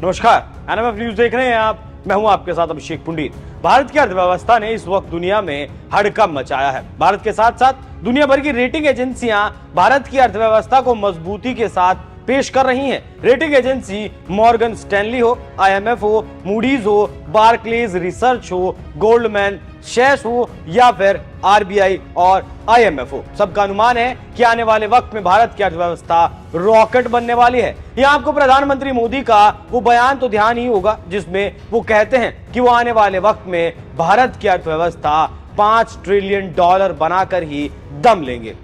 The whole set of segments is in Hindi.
नमस्कार, एनएमएफ न्यूज देख रहे हैं आप। मैं हूं आपके साथ अभिषेक पुंडीर। भारत की अर्थव्यवस्था ने इस वक्त दुनिया में हड़कंप मचाया है। भारत के साथ साथ दुनिया भर की रेटिंग एजेंसियां भारत की अर्थव्यवस्था को मजबूती के साथ पेश कर रही हैं। रेटिंग एजेंसी मॉर्गन स्टैनली हो, आईएमएफ हो, मूडीज हो, बार्कलेज रिसर्च हो, गोल्डमैन सैक्स हो या फिर आरबीआई और आईएमएफ हो, सबका अनुमान है कि आने वाले वक्त में भारत की अर्थव्यवस्था रॉकेट बनने वाली है। यहां आपको प्रधानमंत्री मोदी का वो बयान तो ध्यान ही होगा जिसमें वो कहते हैं कि वो आने वाले वक्त में भारत की अर्थव्यवस्था $5 ट्रिलियन बनाकर ही दम लेंगे।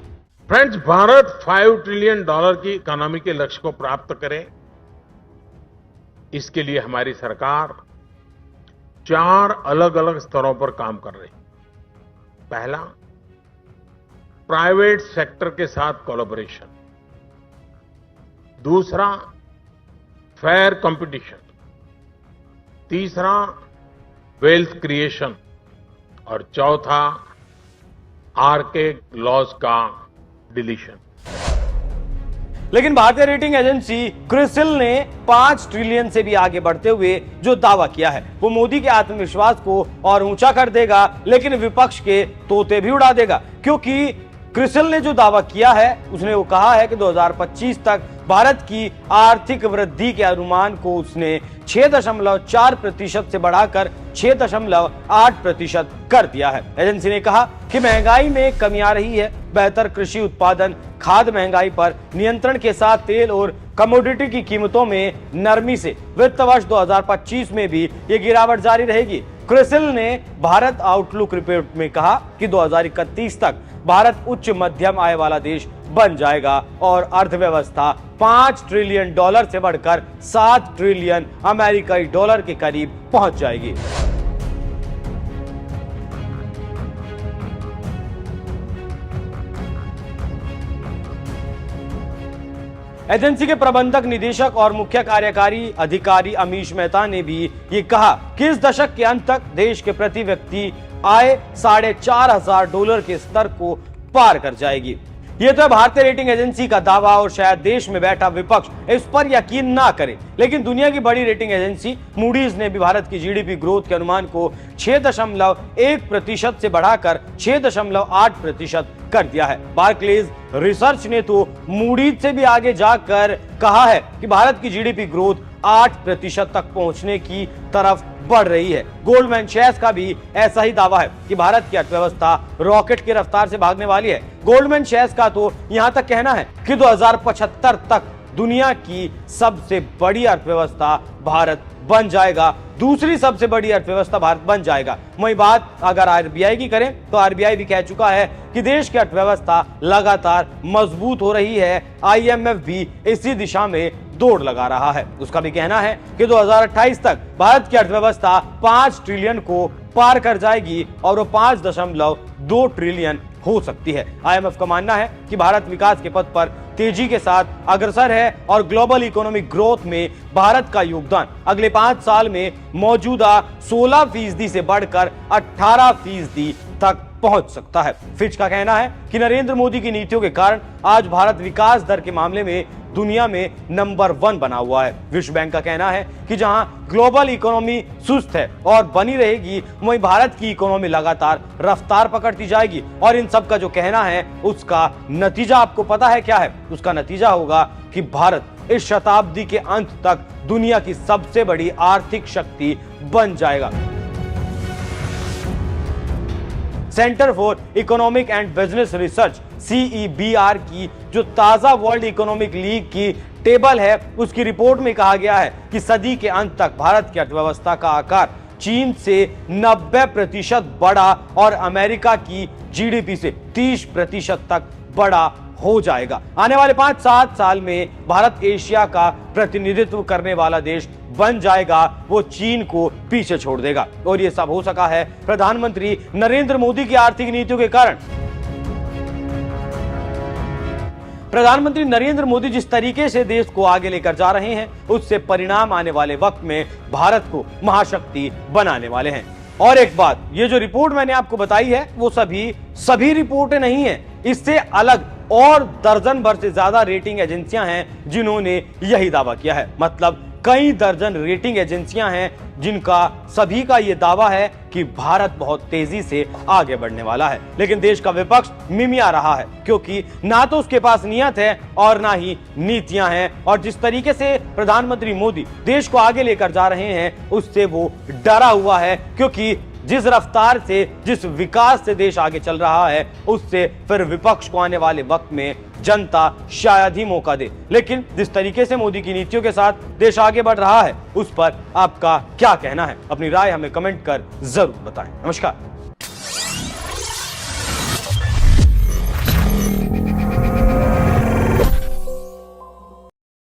फ्रेंड्स, भारत $5 ट्रिलियन की इकोनॉमी के लक्ष्य को प्राप्त करे, इसके लिए हमारी सरकार 4 अलग अलग स्तरों पर काम कर रही है। पहला, प्राइवेट सेक्टर के साथ कोलैबोरेशन। दूसरा, फेयर कंपटीशन। तीसरा, वेल्थ क्रिएशन। और चौथा, आर्केड लॉज का डिलीशन। लेकिन भारतीय रेटिंग एजेंसी क्रिसिल ने 5 ट्रिलियन से भी आगे बढ़ते हुए जो दावा किया है वो मोदी के आत्मविश्वास को और ऊंचा कर देगा, लेकिन विपक्ष के तोते भी उड़ा देगा। क्योंकि क्रिसिल ने जो दावा किया है उसने वो कहा है कि 2025 तक भारत की आर्थिक वृद्धि के अनुमान को उसने 6.4% से बढ़ाकर 6.8% कर दिया है। एजेंसी ने कहा कि महंगाई में कमी आ रही है, बेहतर कृषि उत्पादन, खाद्य महंगाई पर नियंत्रण के साथ तेल और कमोडिटी की कीमतों में नरमी से वित्त वर्ष 2025 में भी ये गिरावट जारी रहेगी। क्रिसिल ने भारत आउटलुक रिपोर्ट में कहा कि 2031 तक भारत उच्च मध्यम आय वाला देश बन जाएगा और अर्थव्यवस्था $5 ट्रिलियन से बढ़कर $7 ट्रिलियन अमेरिकी डॉलर के करीब पहुंच जाएगी। एजेंसी के प्रबंधक निदेशक और मुख्य कार्यकारी अधिकारी अमीश मेहता ने भी ये कहा कि इस दशक के अंत तक देश के प्रति व्यक्ति आय $4,500 के स्तर को पार कर जाएगी। ये तो है भारतीय रेटिंग एजेंसी का दावा और शायद देश में बैठा विपक्ष इस पर यकीन ना करे, लेकिन दुनिया की बड़ी रेटिंग एजेंसी मूडीज ने भी भारत की जीडीपी ग्रोथ के अनुमान को 6.1% से बढ़ाकर 6.8% कर दिया है। बार्कलेज रिसर्च ने तो मूडीज से भी आगे जाकर कहा है कि भारत की जीडीपी ग्रोथ 8% तक पहुंचने की तरफ बढ़ रही है। गोल्डमैन सैक्स का भी ऐसा ही दावा है कि भारत की अर्थव्यवस्था रॉकेट की रफ्तार से भागने वाली है। गोल्डमैन सैक्स का तो यहां तक कहना है कि 2075 तक दुनिया की सबसे बड़ी अर्थव्यवस्था भारत बन जाएगा, दूसरी सबसे बड़ी अर्थव्यवस्था भारत बन जाएगा। वही बात अगर आरबीआई की करें तो आरबीआई भी कह चुका है कि देश की अर्थव्यवस्था लगातार मजबूत हो रही है। आईएमएफ भी इसी दिशा में दौड़ लगा रहा है। उसका भी कहना है कि 2028 तक भारत की अर्थव्यवस्था 5 ट्रिलियन को पार कर जाएगी और वो 5.2 ट्रिलियन हो सकती है। आईएमएफ का मानना है कि भारत विकास के पथ पर तेजी के साथ अग्रसर है और ग्लोबल इकोनॉमिक ग्रोथ में भारत का योगदान अगले 5 साल में मौजूदा 16% से बढ़कर 18% तक पहुंच सकता है। फिच का कहना है कि नरेंद्र मोदी की नीतियों के कारण आज भारत विकास दर के मामले में दुनिया में नंबर 1 बना हुआ है। विश्व बैंक का कहना है कि जहां ग्लोबल इकोनॉमी सुस्त है और बनी रहेगी, वहीं भारत की इकोनॉमी लगातार रफ्तार पकड़ती जाएगी। और इन सब का जो कहना है उसका नतीजा आपको पता है क्या है? उसका नतीजा होगा कि भारत इस शताब्दी के अंत तक दुनिया की सबसे बड़ी आर्थिक शक्ति बन जाएगा। Centre for economic and business research CEBR की जो ताजा वर्ल्ड इकोनॉमिक लीग की टेबल है उसकी रिपोर्ट में कहा गया है कि सदी के अंत तक भारत की अर्थव्यवस्था का आकार चीन से 90% बड़ा और अमेरिका की जीडीपी से 30% तक बड़ा हो जाएगा। आने वाले 5-7 साल में भारत एशिया का प्रतिनिधित्व करने वाला देश बन जाएगा, वो चीन को पीछे छोड़ देगा। और ये सब हो सका है प्रधानमंत्री नरेंद्र मोदी की आर्थिक नीतियों के कारण। प्रधानमंत्री नरेंद्र मोदी जिस तरीके से देश को आगे लेकर जा रहे हैं उससे परिणाम आने वाले वक्त में भारत को महाशक्ति बनाने वाले हैं। और एक बात, ये जो रिपोर्ट मैंने आपको बताई है वो सभी रिपोर्टें नहीं है, इससे अलग और दर्जन भर से ज्यादा रेटिंग एजेंसियां हैं जिन्होंने यही दावा किया है। मतलब कई दर्जन रेटिंग एजेंसियां हैं जिनका सभी का यह दावा है कि भारत बहुत तेजी से आगे बढ़ने वाला है। लेकिन देश का विपक्ष मिमिया रहा है, क्योंकि ना तो उसके पास नियत है और ना ही नीतियां हैं। और जिस तरीके से प्रधानमंत्री मोदी देश को आगे लेकर जा रहे हैं, उससे वो डरा हुआ है, क्योंकि जिस रफ्तार से, जिस विकास से देश आगे चल रहा है, उससे फिर विपक्ष को आने वाले वक्त में जनता शायद ही मौका दे। लेकिन जिस तरीके से मोदी की नीतियों के साथ देश आगे बढ़ रहा है, उस पर आपका क्या कहना है? अपनी राय हमें कमेंट कर जरूर बताएं। नमस्कार।